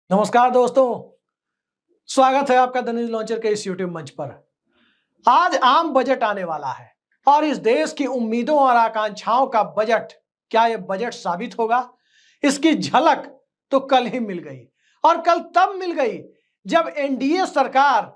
नमस्कार दोस्तों, स्वागत है आपका द न्यूज लॉन्चर के इस यूट्यूब मंच पर। आज आम बजट आने वाला है और इस देश की उम्मीदों और आकांक्षाओं का बजट, क्या यह बजट साबित होगा? इसकी झलक तो कल ही मिल गई और कल तब मिल गई जब एनडीए सरकार,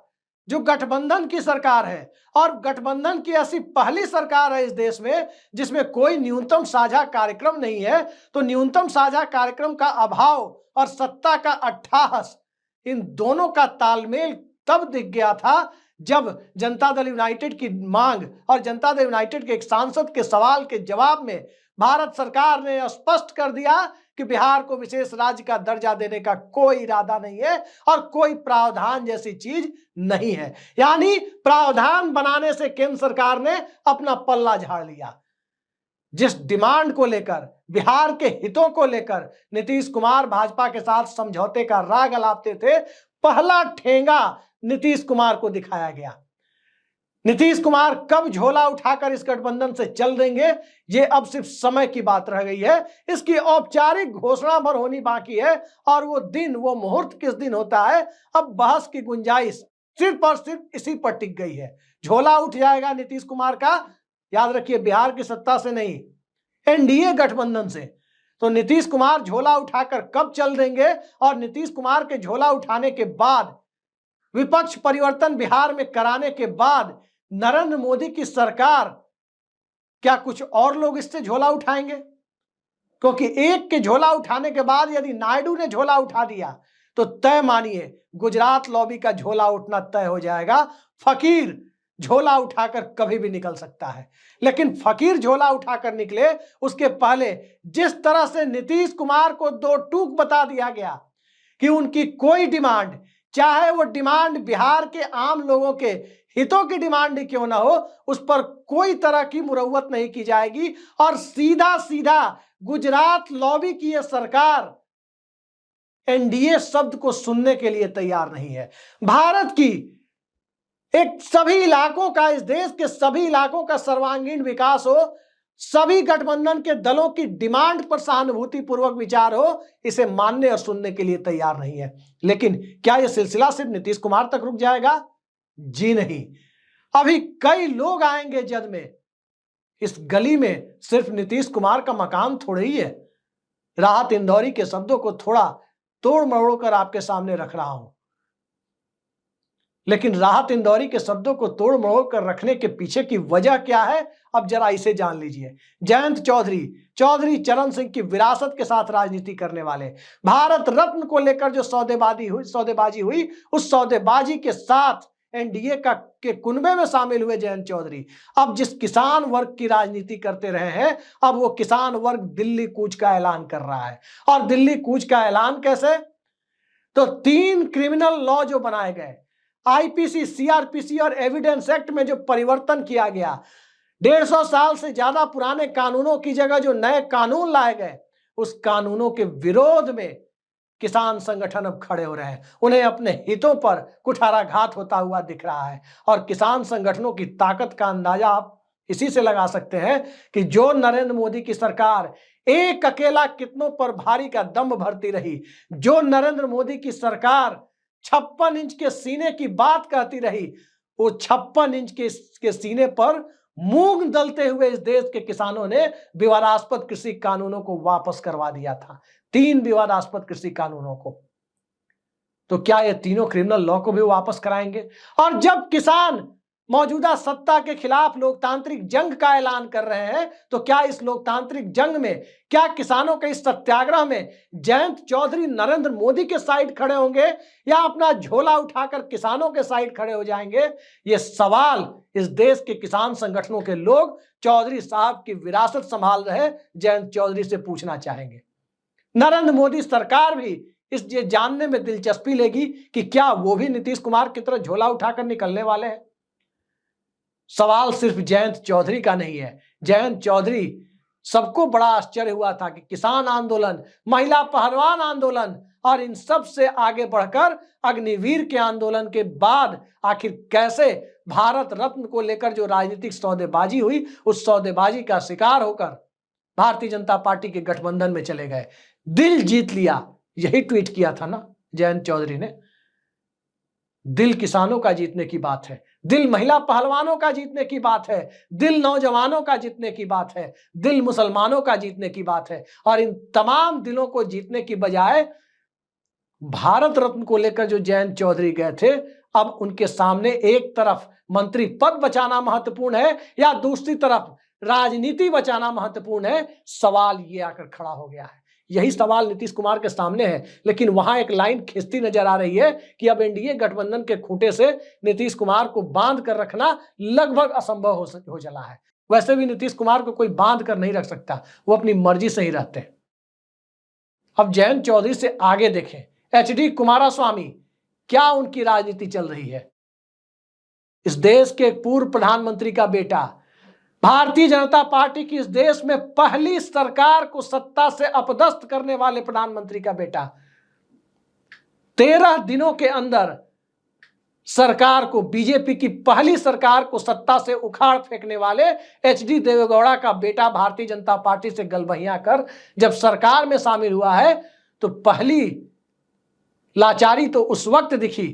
जो गठबंधन की सरकार है और गठबंधन की ऐसी पहली सरकार है इस देश में जिसमें कोई न्यूनतम साझा कार्यक्रम नहीं है, तो न्यूनतम साझा कार्यक्रम का अभाव और सत्ता का अट्ठाहस, इन दोनों का तालमेल तब दिख गया था जब जनता दल यूनाइटेड की मांग और जनता दल यूनाइटेड के एक सांसद के सवाल के जवाब में भारत सरकार ने स्पष्ट कर दिया कि बिहार को विशेष राज्य का दर्जा देने का कोई इरादा नहीं है और कोई प्रावधान जैसी चीज नहीं है। यानी प्रावधान बनाने से केंद्र सरकार ने अपना पल्ला झाड़ लिया। जिस डिमांड को लेकर, बिहार के हितों को लेकर नीतीश कुमार भाजपा के साथ समझौते का राग अलापते थे, पहला ठेंगा नीतीश कुमार को दिखाया गया। नीतीश कुमार कब झोला उठाकर इस गठबंधन से चल देंगे, ये अब सिर्फ समय की बात रह गई है। इसकी औपचारिक घोषणा भर होनी बाकी है और वो दिन, वो मुहूर्त किस दिन होता है, अब बहस की गुंजाइश सिर्फ और सिर्फ इसी पर टिक गई है। झोला उठ जाएगा नीतीश कुमार का, याद रखिए, बिहार की सत्ता से नहीं, एनडीए गठबंधन से। तो नीतीश कुमार झोला उठाकर कब चल देंगे और नीतीश कुमार के झोला उठाने के बाद, विपक्ष परिवर्तन बिहार में कराने के बाद नरेंद्र मोदी की सरकार, क्या कुछ और लोग इससे झोला उठाएंगे? क्योंकि एक के झोला उठाने के बाद यदि नायडू ने झोला उठा दिया तो तय मानिए गुजरात लॉबी का झोला उठना तय हो जाएगा। फकीर झोला उठाकर कभी भी निकल सकता है, लेकिन फकीर झोला उठाकर निकले उसके पहले जिस तरह से नीतीश कुमार को दो टूक बता दिया गया कि उनकी कोई डिमांड, चाहे वो डिमांड बिहार के आम लोगों के हितों की डिमांड ही क्यों ना हो, उस पर कोई तरह की मुरव्वत नहीं की जाएगी और सीधा सीधा गुजरात लॉबी की यह सरकार एनडीए शब्द को सुनने के लिए तैयार नहीं है। भारत की एक सभी इलाकों का, इस देश के सभी इलाकों का सर्वांगीण विकास हो, सभी गठबंधन के दलों की डिमांड पर सहानुभूति पूर्वक विचार हो, इसे मानने और सुनने के लिए तैयार नहीं है। लेकिन क्या यह सिलसिला सिर्फ नीतीश कुमार तक रुक जाएगा? जी नहीं, अभी कई लोग आएंगे जद में। इस गली में सिर्फ नीतीश कुमार का मकान थोड़े ही है। राहत इंदौरी के शब्दों को थोड़ा तोड़ मरोड़ कर आपके सामने रख रहा हूं, लेकिन राहत इंदौरी के शब्दों को तोड़ मरोड़ कर रखने के पीछे की वजह क्या है, अब जरा इसे जान लीजिए। जयंत चौधरी चरण सिंह की विरासत के साथ राजनीति करने वाले, भारत रत्न को लेकर जो सौदेबाजी हुई, उस सौदेबाजी के साथ एनडीए के कुनबे में शामिल हुए जयंत चौधरी अब जिस किसान वर्ग की राजनीति करते रहे हैं, अब वो किसान वर्ग दिल्ली कूच का ऐलान कर रहा है। और दिल्ली कूच का ऐलान कैसे? तो 3 क्रिमिनल लॉ जो बनाए गए, आईपीसी, सीआरपीसी और एविडेंस एक्ट में जो परिवर्तन किया गया, 150 साल से ज्यादा पुराने कानूनों की जगह जो नए कानून लाए गए, उस कानूनों के विरोध में किसान संगठन अब खड़े हो रहे हैं। उन्हें अपने हितों पर कुठाराघात होता हुआ दिख रहा है और किसान संगठनों की ताकत का अंदाजा आप इसी से लगा सकते हैं कि जो नरेंद्र मोदी की सरकार एक अकेला कितनों पर भारी का दम भरती रही, जो नरेंद्र मोदी की सरकार 56 इंच के सीने की बात कहती रही, वो 56 इंच के सीने पर मूंग दलते हुए इस देश के किसानों ने विवादास्पद कृषि कानूनों को वापस करवा दिया था। 3 विवादास्पद कृषि कानूनों को। तो क्या ये तीनों क्रिमिनल लॉ को भी वापस कराएंगे? और जब किसान मौजूदा सत्ता के खिलाफ लोकतांत्रिक जंग का ऐलान कर रहे हैं, तो क्या इस लोकतांत्रिक जंग में, क्या किसानों के इस सत्याग्रह में जयंत चौधरी नरेंद्र मोदी के साइड खड़े होंगे या अपना झोला उठाकर किसानों के साइड खड़े हो जाएंगे? ये सवाल इस देश के किसान संगठनों के लोग चौधरी साहब की विरासत संभाल रहे जयंत चौधरी से पूछना चाहेंगे। नरेंद्र मोदी सरकार भी ये जानने में दिलचस्पी लेगी कि क्या वो भी नीतीश कुमार की तरह झोला उठाकर निकलने वाले हैं। सवाल सिर्फ जयंत चौधरी का नहीं है। जयंत चौधरी, सबको बड़ा आश्चर्य हुआ था कि किसान आंदोलन, महिला पहलवान आंदोलन और इन सब से आगे बढ़कर अग्निवीर के आंदोलन के बाद आखिर कैसे भारत रत्न को लेकर जो राजनीतिक सौदेबाजी हुई, उस सौदेबाजी का शिकार होकर भारतीय जनता पार्टी के गठबंधन में चले गए। दिल जीत लिया, यही ट्वीट किया था ना। जयंत चौधरी ने। दिल किसानों का जीतने की बात है, दिल महिला पहलवानों का जीतने की बात है, दिल नौजवानों का जीतने की बात है, दिल मुसलमानों का जीतने की बात है। और इन तमाम दिलों को जीतने की बजाय भारत रत्न को लेकर जो जयंत चौधरी गए थे, अब उनके सामने एक तरफ मंत्री पद बचाना महत्वपूर्ण है या दूसरी तरफ राजनीति बचाना महत्वपूर्ण है। सवाल ये आकर खड़ा हो गया है। यही सवाल नीतीश कुमार के सामने है, लेकिन वहां एक लाइन खिंचती नजर आ रही है कि अब एनडीए गठबंधन के खूंटे से नीतीश कुमार को बांध कर रखना लगभग असंभव हो चला है। वैसे भी नीतीश कुमार को कोई बांध कर नहीं रख सकता, वो अपनी मर्जी से ही रहते हैं। अब जयंत चौधरी से आगे देखें, एचडी कुमारस्वामी, क्या उनकी राजनीति चल रही है। इस देश के पूर्व प्रधानमंत्री का बेटा, भारतीय जनता पार्टी की इस देश में पहली सरकार को सत्ता से अपदस्थ करने वाले प्रधानमंत्री का बेटा, 13 दिनों के अंदर सरकार को, बीजेपी की पहली सरकार को सत्ता से उखाड़ फेंकने वाले एचडी देवेगौड़ा का बेटा भारतीय जनता पार्टी से गलबहियां कर जब सरकार में शामिल हुआ है, तो पहली लाचारी तो उस वक्त दिखी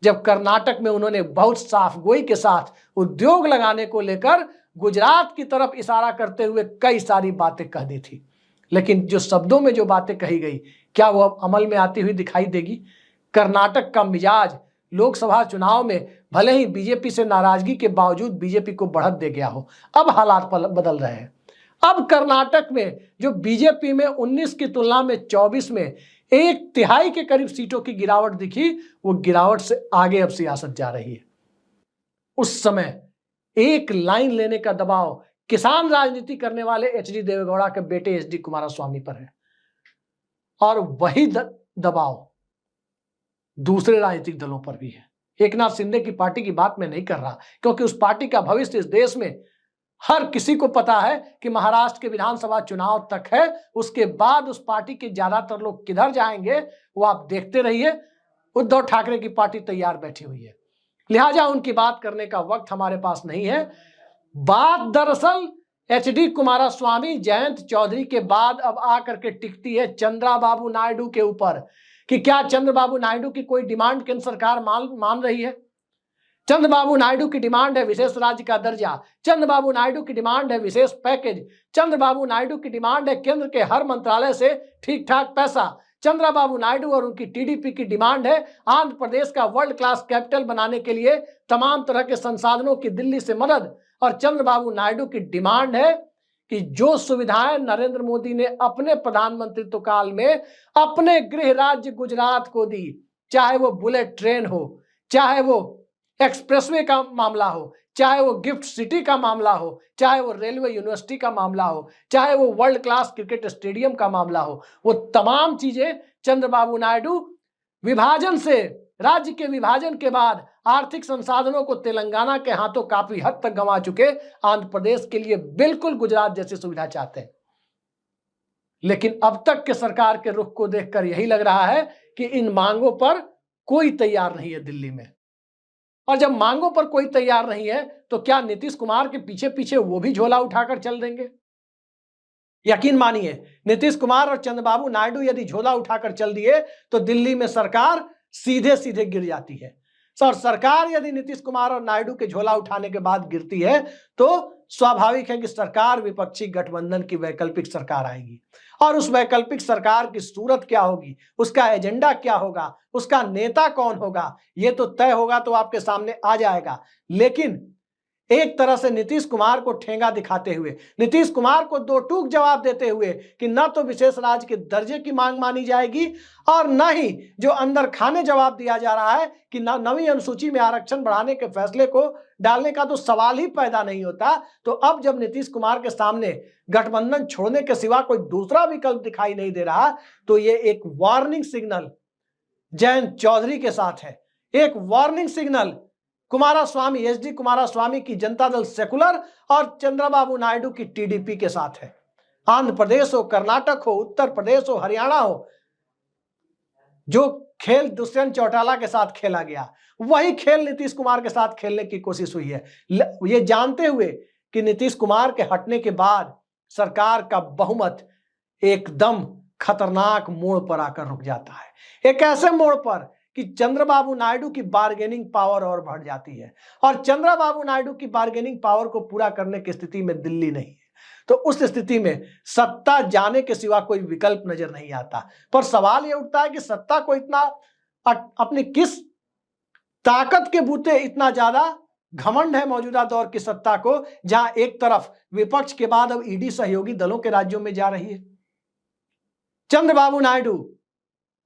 जब कर्नाटक में उन्होंने बहुत साफगोई के साथ उद्योग लगाने को लेकर गुजरात की तरफ इशारा करते हुए कई सारी बातें कह दी थी। लेकिन जो शब्दों में जो बातें कही गई, क्या वो अब अमल में आती हुई दिखाई देगी। कर्नाटक का मिजाज लोकसभा चुनाव में भले ही बीजेपी से नाराजगी के बावजूद बीजेपी को बढ़त दे गया हो, अब हालात बदल रहे हैं। अब कर्नाटक में जो बीजेपी में 19 की तुलना में 24 में 1/3 के करीब सीटों की गिरावट दिखी, वो गिरावट से आगे अब सियासत जा रही है। उस समय एक लाइन लेने का दबाव किसान राजनीति करने वाले एचडी देवेगौड़ा के बेटे एचडी कुमारस्वामी पर है, और वही दबाव दूसरे राजनीतिक दलों पर भी है। एकनाथ शिंदे की पार्टी की बात मैं नहीं कर रहा, क्योंकि उस पार्टी का भविष्य इस देश में हर किसी को पता है कि महाराष्ट्र के विधानसभा चुनाव तक है। उसके बाद उस पार्टी के ज्यादातर लोग किधर जाएंगे वो आप देखते रहिए। उद्धव ठाकरे की पार्टी तैयार बैठी हुई है, लिहाजा उनकी बात करने का वक्त हमारे पास नहीं है। बात दरअसल एचडी कुमारस्वामी, जयंत चौधरी के बाद अब आकर के टिकती है चंद्रबाबू नायडू के ऊपर कि क्या चंद्रबाबू नायडू की कोई डिमांड केंद्र सरकार मान रही है। चंद्रबाबू नायडू की डिमांड है विशेष राज्य का दर्जा, चंद्रबाबू नायडू की डिमांड है विशेष पैकेज, चंद्रबाबू नायडू की डिमांड है केंद्र के हर मंत्रालय से ठीक ठाक पैसा, चंद्रबाबू नायडू और उनकी टीडीपी की डिमांड है आंध्र प्रदेश का वर्ल्ड क्लास कैपिटल बनाने के लिए तमाम तरह के संसाधनों की दिल्ली से मदद, और चंद्रबाबू नायडू की डिमांड है कि जो सुविधाएं नरेंद्र मोदी ने अपने प्रधानमंत्रित्व काल में अपने गृह राज्य गुजरात को दी, चाहे वो बुलेट ट्रेन हो, चाहे वो एक्सप्रेसवे का मामला हो, चाहे वो गिफ्ट सिटी का मामला हो, चाहे वो रेलवे यूनिवर्सिटी का मामला हो, चाहे वो वर्ल्ड क्लास क्रिकेट स्टेडियम का मामला हो, वो तमाम चीजें चंद्रबाबू नायडू राज्य के विभाजन के बाद आर्थिक संसाधनों को तेलंगाना के हाथों काफी हद तक गंवा चुके आंध्र प्रदेश के लिए बिल्कुल गुजरात जैसी सुविधा चाहते हैं। लेकिन अब तक के सरकार के रुख को देखकर यही लग रहा है कि इन मांगों पर कोई तैयार नहीं है दिल्ली में। और जब मांगों पर कोई तैयार नहीं है तो क्या नीतीश कुमार के पीछे पीछे वो भी झोला उठाकर चल देंगे? यकीन मानिए, नीतीश कुमार और चंद्रबाबू नायडू यदि झोला उठाकर चल दिए तो दिल्ली में सरकार सीधे सीधे गिर जाती है। और सरकार यदि नीतीश कुमार और नायडू के झोला उठाने के बाद गिरती है तो स्वाभाविक है कि सरकार विपक्षी गठबंधन की वैकल्पिक सरकार आएगी। और उस वैकल्पिक सरकार की सूरत क्या होगी, उसका एजेंडा क्या होगा, उसका नेता कौन होगा, ये तो तय होगा तो आपके सामने आ जाएगा। लेकिन एक तरह से नीतीश कुमार को ठेंगा दिखाते हुए, नीतीश कुमार को दो टूक जवाब देते हुए कि न तो विशेष राज्य के दर्जे की मांग मानी जाएगी और न ही जो अंदर खाने जवाब दिया जा रहा है कि नवीं अनुसूची में आरक्षण बढ़ाने के फैसले को डालने का तो सवाल ही पैदा नहीं होता। तो अब जब नीतीश कुमार के सामने गठबंधन छोड़ने के सिवा कोई दूसरा विकल्प दिखाई नहीं दे रहा तो ये एक वार्निंग सिग्नल जयंत चौधरी के साथ है, एक warning signal Kumaraswamy, HD Kumaraswamy की जनता दल सेकुलर और चंद्रबाबू नायडू की टीडीपी के साथ है। आंध्र प्रदेश हो, कर्नाटक हो, उत्तर प्रदेश हो, हरियाणा हो, जो खेल दुष्यंत चौटाला के साथ खेला गया वही खेल नीतीश कुमार के साथ खेलने की कोशिश हुई है, ये जानते हुए कि नीतीश कुमार के हटने के बाद सरकार का बहुमत एकदम खतरनाक मोड़ पर आकर रुक जाता है। एक ऐसे मोड़ पर कि चंद्रबाबू नायडू की बार्गेनिंग पावर और बढ़ जाती है, और चंद्रबाबू नायडू की बार्गेनिंग पावर को पूरा करने की स्थिति में दिल्ली नहीं है। तो उस स्थिति में सत्ता जाने के सिवा कोई विकल्प नजर नहीं आता। पर सवाल यह उठता है कि सत्ता को इतना अपनी किस ताकत के बूते इतना ज्यादा घमंड है मौजूदा दौर की सत्ता को, जहां एक तरफ विपक्ष के बाद अब ईडी सहयोगी दलों के राज्यों में जा रही है। चंद्रबाबू नायडू,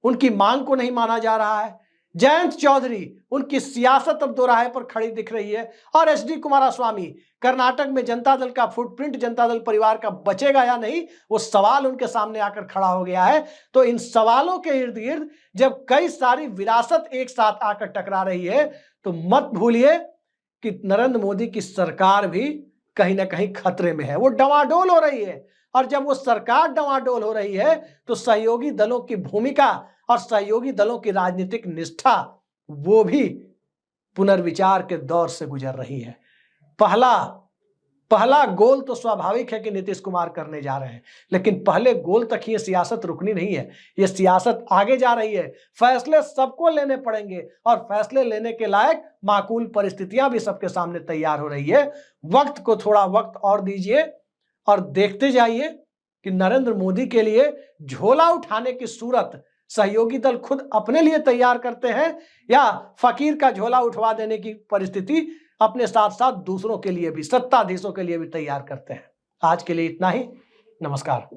उनकी मांग को नहीं माना जा रहा है। जयंत चौधरी, उनकी सियासत अब दोराहे पर खड़ी दिख रही है। और एचडी कुमारस्वामी, कर्नाटक में जनता दल का फुटप्रिंट जनता दल परिवार का बचेगा या नहीं, वो सवाल उनके सामने आकर खड़ा हो गया है। तो इन सवालों के इर्द गिर्द जब कई सारी विरासत एक साथ आकर टकरा रही है, तो मत भूलिए कि नरेंद्र मोदी की सरकार भी कहीं ना कहीं खतरे में है, वो डवाडोल हो रही है। और जब वो सरकार डवाडोल हो रही है, तो सहयोगी दलों की भूमिका और सहयोगी दलों की राजनीतिक निष्ठा वो भी पुनर्विचार के दौर से गुजर रही है। पहला गोल तो स्वाभाविक है कि नीतीश कुमार करने जा रहे हैं, लेकिन पहले गोल तक ये सियासत रुकनी नहीं है, ये सियासत आगे जा रही है। फैसले सबको लेने पड़ेंगे, और फैसले लेने के लायक माकूल परिस्थितियां भी सबके सामने तैयार हो रही है। वक्त को थोड़ा वक्त और दीजिए, और देखते जाइए कि नरेंद्र मोदी के लिए झोला उठाने की सूरत सहयोगी दल खुद अपने लिए तैयार करते हैं, या फकीर का झोला उठवा देने की परिस्थिति अपने साथ साथ दूसरों के लिए भी, सत्ताधीशों के लिए भी तैयार करते हैं। आज के लिए इतना ही। नमस्कार।